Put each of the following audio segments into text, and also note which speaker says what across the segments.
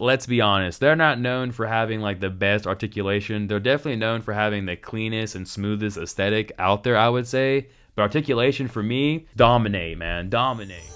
Speaker 1: let's be honest, they're not known for having like the best articulation. They're definitely known for having the cleanest and smoothest aesthetic out there, I would say. But articulation for me, dominate, man, dominate.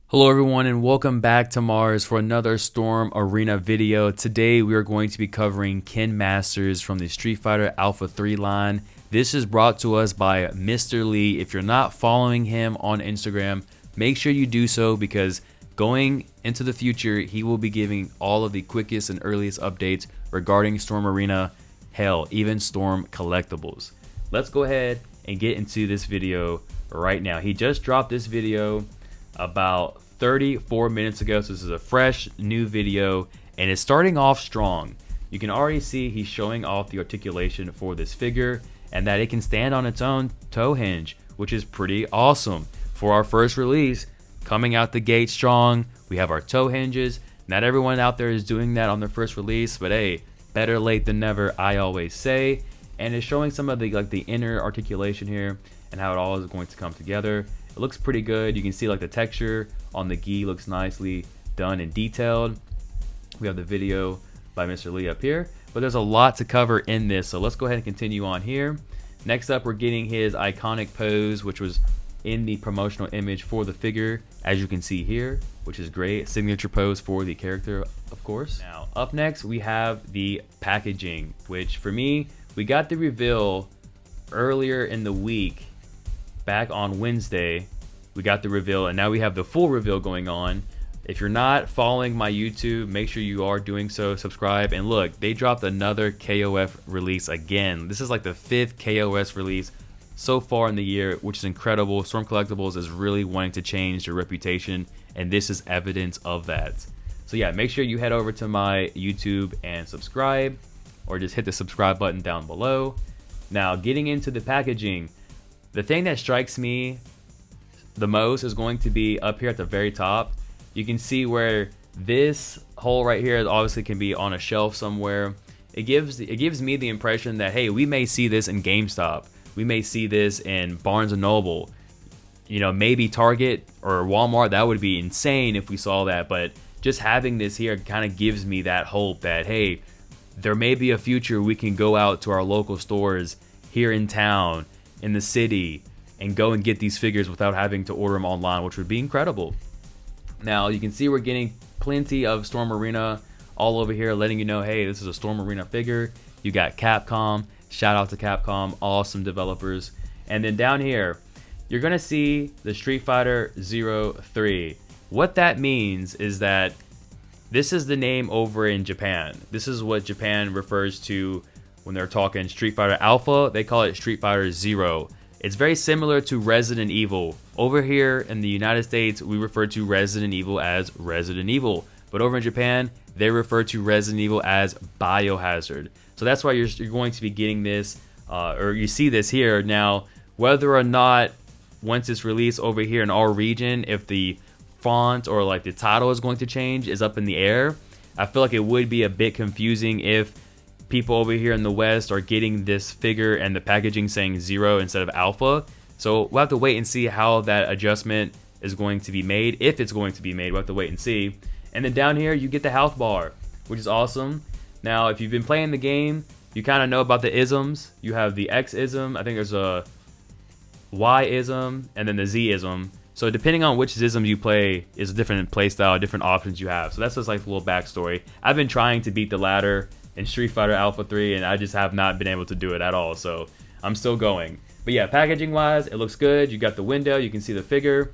Speaker 1: Hello everyone and welcome back to M.A.R.S for another Storm Arena video. Today we are going to be covering Ken Masters from the Street Fighter Alpha 3 line. This is brought to us by Mr. Lee. If you're not following him on Instagram, make sure you do so because going into the future, he will be giving all of the quickest and earliest updates regarding Storm Arena, hell, even Storm collectibles. Let's go ahead and get into this video right now. He just dropped this video about 34 minutes ago, so this is a fresh new video and it's starting off strong. You can already see he's showing off the articulation for this figure and that it can stand on its own toe hinge, which is pretty awesome. For our first release, coming out the gate strong, we have our toe hinges. Not everyone out there is doing that on their first release, but hey, better late than never, I always say. And it's showing some of the inner articulation here and how it all is going to come together. It looks pretty good. You can see like the texture on the gi looks nicely done and detailed. We have the video by Mr. Lee up here, but there's a lot to cover in this, so let's go ahead and continue on here. Next up, we're getting his iconic pose, which was in the promotional image for the figure, as you can see here, which is great. Signature pose for the character, of course. Now, up next, we have the packaging, which for me, we got the reveal earlier in the week. Back on Wednesday, we got the reveal, and now we have the full reveal going on. If you're not following my YouTube, make sure you are doing so. Subscribe, and look, they dropped another KOF release again. This is like the 5th KOS release so far in the year, which is incredible. Storm Collectibles is really wanting to change their reputation, and this is evidence of that. So yeah, make sure you head over to my YouTube and subscribe, or just hit the subscribe button down below. Now, getting into the packaging, the thing that strikes me the most is going to be up here at the very top. You can see where this hole right here obviously can be on a shelf somewhere. It gives me the impression that, hey, we may see this in GameStop. We may see this in Barnes & Noble. You know, maybe Target or Walmart. That would be insane if we saw that. But just having this here kind of gives me that hope that, hey, there may be a future we can go out to our local stores here in town, in the city, and go and get these figures without having to order them online, which would be incredible. Now you can see we're getting plenty of Storm Arena all over here, letting you know, hey, this is a Storm Arena figure. You got Capcom, shout out to Capcom, awesome developers. And then down here, you're gonna see the Street Fighter 03. What that means is that this is the name over in Japan. This is what Japan refers to when they're talking Street Fighter Alpha. They call it Street Fighter 0. It's very similar to Resident Evil. Over here in the United States, we refer to Resident Evil as Resident Evil. But over in Japan, they refer to Resident Evil as Biohazard. So that's why you're going to be getting this, or you see this here. Now, whether or not, once it's released over here in our region, if the font or like the title is going to change is up in the air. I feel like it would be a bit confusing if people over here in the West are getting this figure and the packaging saying 0 instead of Alpha. So we'll have to wait and see how that adjustment is going to be made. If it's going to be made, we'll have to wait and see. And then down here, you get the health bar, which is awesome. Now, if you've been playing the game, you kind of know about the isms. You have the X-ism, I think there's a Y-ism, and then the Z-ism. So depending on which ism you play is a different play style, different options you have. So that's just like a little backstory. I've been trying to beat the ladder in Street Fighter Alpha 3, and I just have not been able to do it at all, so I'm still going. But yeah, packaging wise, it looks good. You got the window, you can see the figure.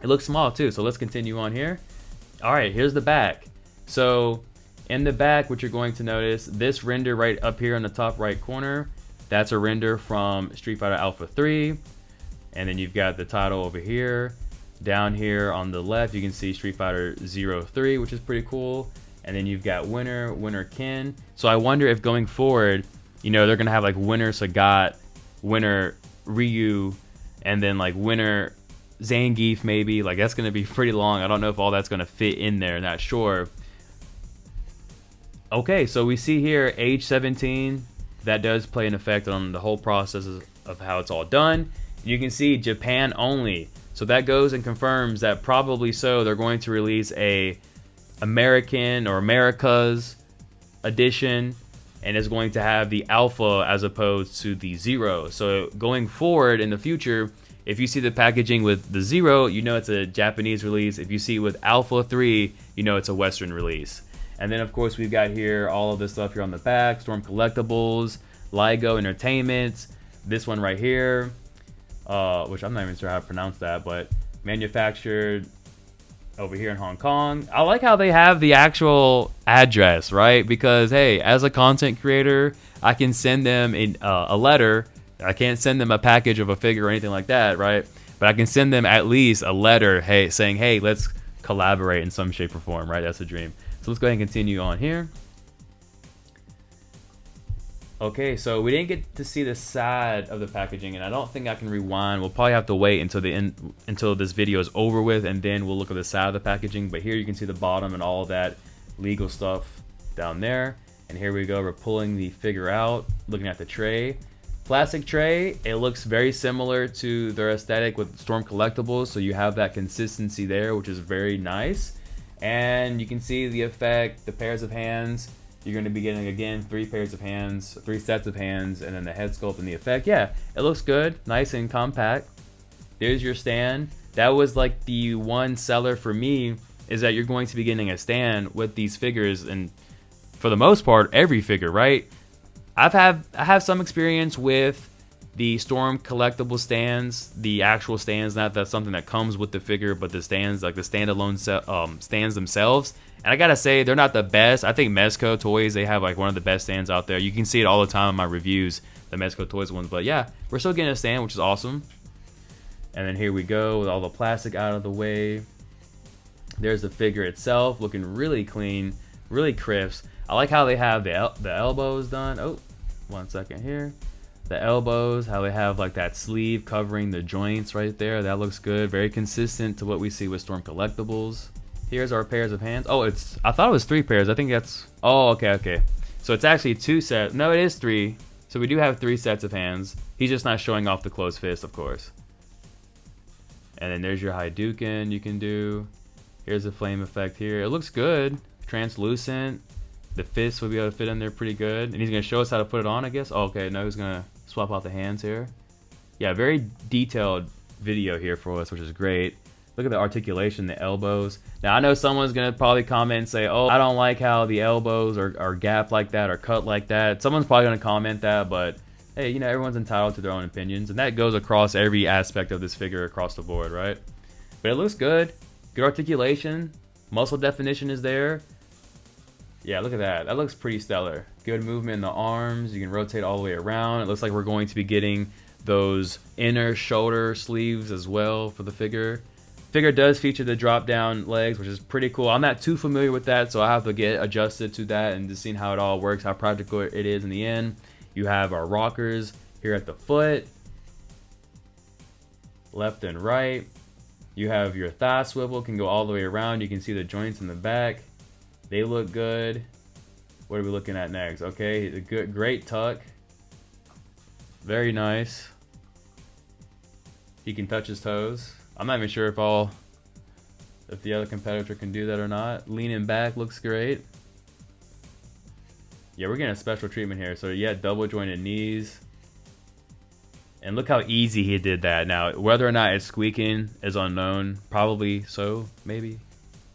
Speaker 1: It looks small too, so let's continue on here. All right, here's the back. So in the back, what you're going to notice, this render right up here in the top right corner, that's a render from Street Fighter Alpha 3. And then you've got the title over here. Down here on the left, you can see Street Fighter 03, which is pretty cool. And then you've got winner Ken. So I wonder if going forward, you know, they're gonna have like winner Sagat, winner Ryu, and then like winner Zangief maybe. Like that's gonna be pretty long. I don't know if all that's gonna fit in there, not sure. Okay, so we see here age 17. That does play an effect on the whole process of how it's all done. You can see Japan only. So that goes and confirms that probably so they're going to release a American or America's edition, and it's going to have the alpha as opposed to the 0. So going forward in the future, if you see the packaging with the 0, you know it's a Japanese release. If you see it with alpha 3, you know it's a Western release. And then of course we've got here all of this stuff here on the back: Storm Collectibles, LEEEE Entertainment, this one right here, which I'm not even sure how to pronounce that, but manufactured over here in Hong Kong. I like how they have the actual address, right? Because hey, as a content creator, I can send them a letter. I can't send them a package of a figure or anything like that, right? But I can send them at least a letter, hey, saying, hey, let's collaborate in some shape or form, right? That's a dream. So let's go ahead and continue on here. Okay, so we didn't get to see the side of the packaging, and I don't think I can rewind. We'll probably have to wait until the end, until this video is over with, and then we'll look at the side of the packaging. But here you can see the bottom and all of that legal stuff down there. And here we go, we're pulling the figure out, looking at the tray. Plastic tray, it looks very similar to their aesthetic with Storm Collectibles, so you have that consistency there, which is very nice. And you can see the effect, the pairs of hands. You're going to be getting, again, 3 pairs of hands, 3 sets of hands, and then the head sculpt and the effect. Yeah, it looks good, nice and compact. There's your stand. That was like the one seller for me, is that you're going to be getting a stand with these figures, and for the most part, every figure, right? I have some experience with the Storm Collectible stands, the actual stands, not that's something that comes with the figure, but the stands, like the standalone stands themselves. And I gotta say, they're not the best. I think Mezco Toys, they have like one of the best stands out there. You can see it all the time in my reviews, the Mezco Toys ones. But yeah, we're still getting a stand, which is awesome. And then here we go with all the plastic out of the way. There's the figure itself, looking really clean, really crisp. I like how they have the elbows done. Oh, 1 second here. The elbows, how they have like that sleeve covering the joints right there. That looks good. Very consistent to what we see with Storm Collectibles. Here's our pairs of hands. Oh, I thought it was 3 pairs. I think that's, oh, okay. So it's actually 2 sets. No, it is 3. So we do have 3 sets of hands. He's just not showing off the closed fist, of course. And then there's your Hadouken you can do. Here's the flame effect here. It looks good. Translucent. The fist will be able to fit in there pretty good. And he's going to show us how to put it on, I guess. Oh, okay, no, he's going to swap out the hands here. Yeah, very detailed video here for us, which is great. Look at the articulation, the elbows. Now, I know someone's going to probably comment and say, oh, I don't like how the elbows are gapped like that or cut like that. Someone's probably going to comment that, but hey, you know, everyone's entitled to their own opinions. And that goes across every aspect of this figure across the board, right? But it looks good. Good articulation. Muscle definition is there. Yeah, look at that. That looks pretty stellar. Good movement in the arms. You can rotate all the way around. It looks like we're going to be getting those inner shoulder sleeves as well for the figure. Figure does feature the drop down legs, which is pretty cool. I'm not too familiar with that, so I have to get adjusted to that and just seeing how it all works, how practical it is in the end. You have our rockers here at the foot, left and right. You have your thigh swivel, can go all the way around. You can see the joints in the back. They look good. What are we looking at next? Okay, a good, great tuck. Very nice. He can touch his toes. I'm not even sure if the other competitor can do that or not. Leaning back looks great. Yeah, we're getting a special treatment here. So yeah, double jointed knees. And look how easy he did that. Now, whether or not it's squeaking is unknown. Probably so, maybe.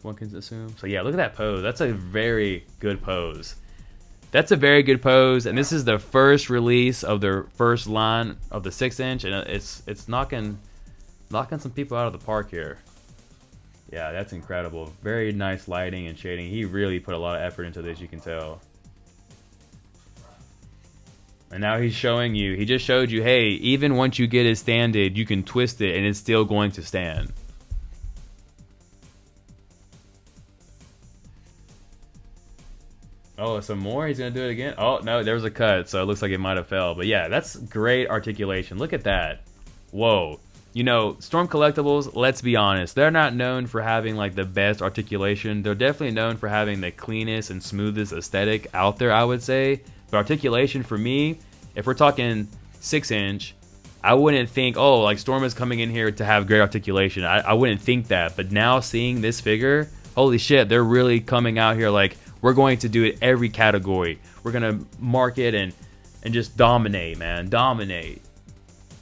Speaker 1: One can assume. So yeah, look at that pose. That's a very good pose. That's a very good pose, and this is the first release of their first line of the 6-inch, and it's knocking some people out of the park here. Yeah, that's incredible. Very nice lighting and shading. He really put a lot of effort into this, you can tell. And now he's showing you, he just showed you, hey, even once you get it standed, you can twist it and it's still going to stand. Oh, some more? He's going to do it again? Oh, no, there was a cut, so it looks like it might have fell. But yeah, that's great articulation. Look at that. Whoa. You know, Storm Collectibles, let's be honest, they're not known for having like the best articulation. They're definitely known for having the cleanest and smoothest aesthetic out there, I would say. But articulation for me, if we're talking 6-inch, I wouldn't think, oh, like Storm is coming in here to have great articulation. I wouldn't think that. But now seeing this figure, holy shit, they're really coming out here like, we're going to do it every category. We're going to market and just dominate, man. Dominate.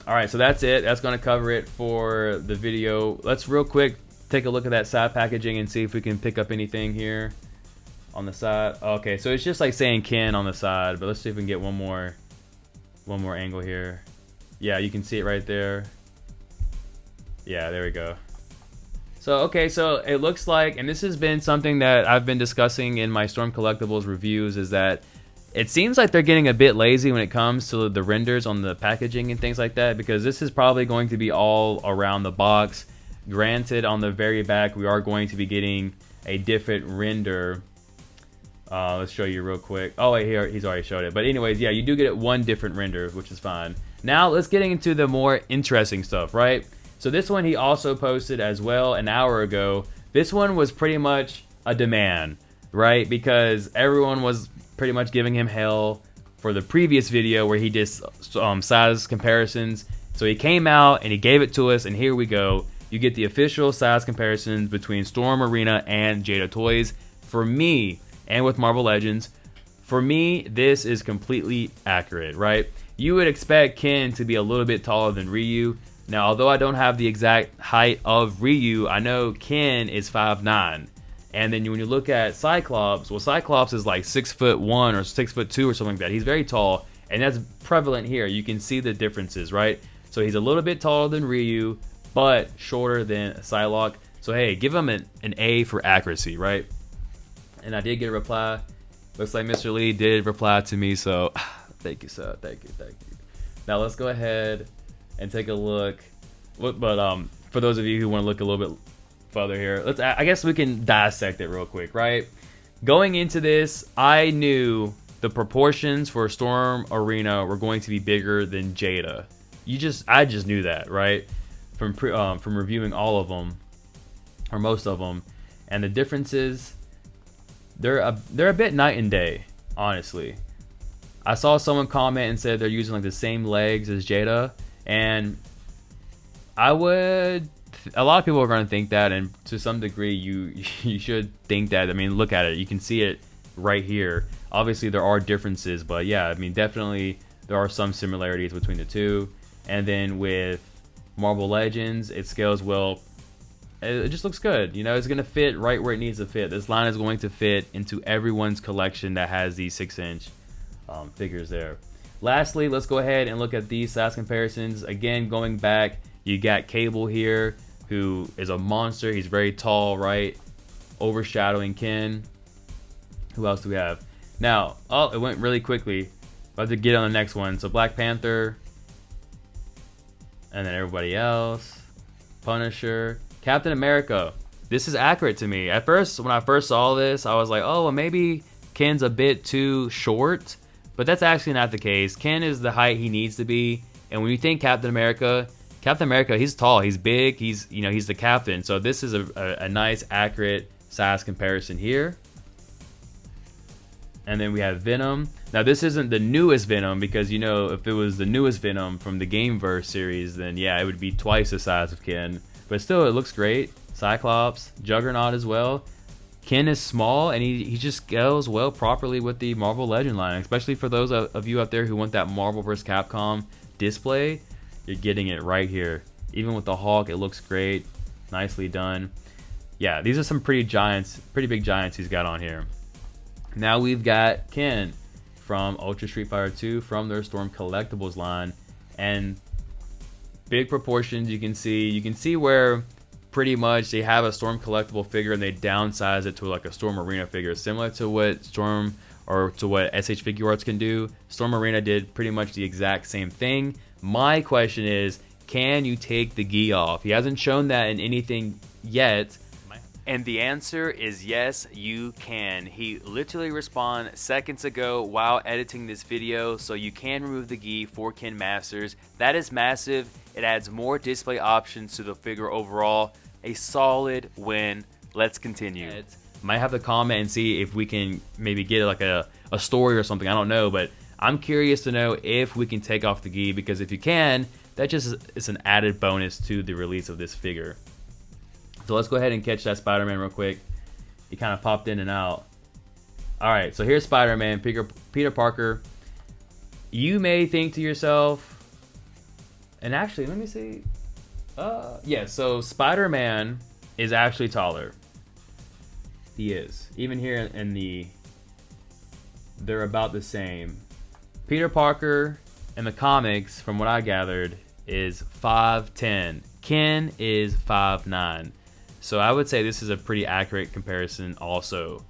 Speaker 1: All right, so that's it. That's going to cover it for the video. Let's real quick take a look at that side packaging and see if we can pick up anything here on the side. Okay, so it's just like saying Ken on the side, but let's see if we can get one more angle here. Yeah, you can see it right there. Yeah, there we go. So, okay, so it looks like, and this has been something that I've been discussing in my Storm Collectibles reviews, is that it seems like they're getting a bit lazy when it comes to the renders on the packaging and things like that, because this is probably going to be all around the box. Granted, on the very back, we are going to be getting a different render. Let's show you real quick. Oh, wait, here, he's already showed it. But anyways, yeah, you do get one different render, which is fine. Now, let's get into the more interesting stuff, right? So this one he also posted as well an hour ago. This one was pretty much a demand, right? Because everyone was pretty much giving him hell for the previous video where he did size comparisons. So he came out and he gave it to us, and here we go. You get the official size comparisons between Storm Arena and JADA Toys. For me, and with Marvel Legends, for me, this is completely accurate, right? You would expect Ken to be a little bit taller than Ryu. Now, although I don't have the exact height of Ryu, I know Ken is 5'9". And then when you look at Cyclops, well, Cyclops is like 6'1" or 6'2" or something like that. He's very tall, and that's prevalent here. You can see the differences, right? So he's a little bit taller than Ryu, but shorter than Psylocke. So hey, give him an A for accuracy, right? And I did get a reply. Looks like Mr. Lee did reply to me, so thank you, sir. Thank you. Now let's go ahead and take a look. But for those of you who want to look a little bit further here, I guess we can dissect it real quick, right? Going into this, I knew the proportions for Storm Arena were going to be bigger than JADA. I just knew that, right? From reviewing all of them, or most of them, and the differences, they're a bit night and day, honestly. I saw someone comment and said they're using like the same legs as JADA, and a lot of people are going to think that, and to some degree you should think that. I mean, look at it, you can see it right here. Obviously there are differences, but yeah, I mean, definitely there are some similarities between the two. And then with Marvel Legends, it scales well. It just looks good, you know. It's gonna fit right where it needs to fit. This line is going to fit into everyone's collection that has these 6-inch figures there. Lastly, let's go ahead and look at these size comparisons. Again, going back, you got Cable here, who is a monster. He's very tall, right? Overshadowing Ken. Who else do we have? Now, oh, it went really quickly. About to get on the next one. So Black Panther, and then everybody else. Punisher, Captain America. This is accurate to me. At first, when I first saw this, I was like, oh, well, maybe Ken's a bit too short. But that's actually not the case. Ken is the height he needs to be. And when you think Captain America, he's tall, he's big, he's the captain. So this is a nice, accurate size comparison here. And then we have Venom. Now this isn't the newest Venom, because, you know, if it was the newest Venom from the Gameverse series, then yeah, it would be twice the size of Ken. But still, it looks great. Cyclops, Juggernaut as well. Ken is small, and he just scales well properly with the Marvel Legend line, especially for those of you out there who want that Marvel vs. Capcom display. You're getting it right here. Even with the Hulk, it looks great. Nicely done. Yeah, these are some pretty big giants he's got on here. Now we've got Ken from Ultra Street Fighter 2 from their Storm Collectibles line, and big proportions. You can see where pretty much they have a Storm collectible figure and they downsize it to like a Storm Arena figure, similar to what Storm or to what SH Figure Arts can do. Storm Arena did pretty much the exact same thing. My question is, can you take the gi off? He hasn't shown that in anything yet. And the answer is yes, you can. He literally responded seconds ago while editing this video, so you can remove the gi for Ken Masters. That is massive. It adds more display options to the figure overall. A solid win. Let's continue. Might have to comment and see if we can maybe get like a story or something. I don't know, but I'm curious to know if we can take off the gi, because if you can, that just is an added bonus to the release of this figure. So let's go ahead and catch that Spider-Man real quick. He kind of popped in and out. All right, so here's Spider-Man, Peter Parker. You may think to yourself, and actually, let me see. Yeah, so Spider-Man is actually taller. He is. Even here in the, they're about the same. Peter Parker in the comics, from what I gathered, is 5'10". Ken is 5'9". So I would say this is a pretty accurate comparison also.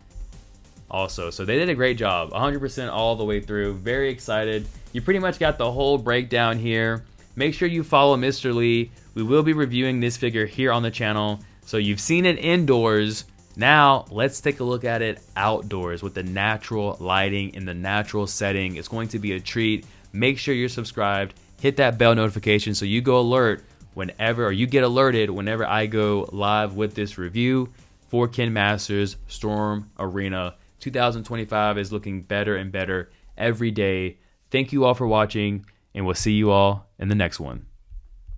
Speaker 1: So they did a great job, 100% all the way through. Very excited. You pretty much got the whole breakdown here. Make sure you follow Mr. Lee. We will be reviewing this figure here on the channel. So you've seen it indoors. Now let's take a look at it outdoors with the natural lighting in the natural setting. It's going to be a treat. Make sure you're subscribed. Hit that bell notification so you go alert whenever, or you get alerted whenever I go live with this review for Ken Masters Storm Arena. 2025 is looking better and better every day. Thank you all for watching, and we'll see you all in the next one.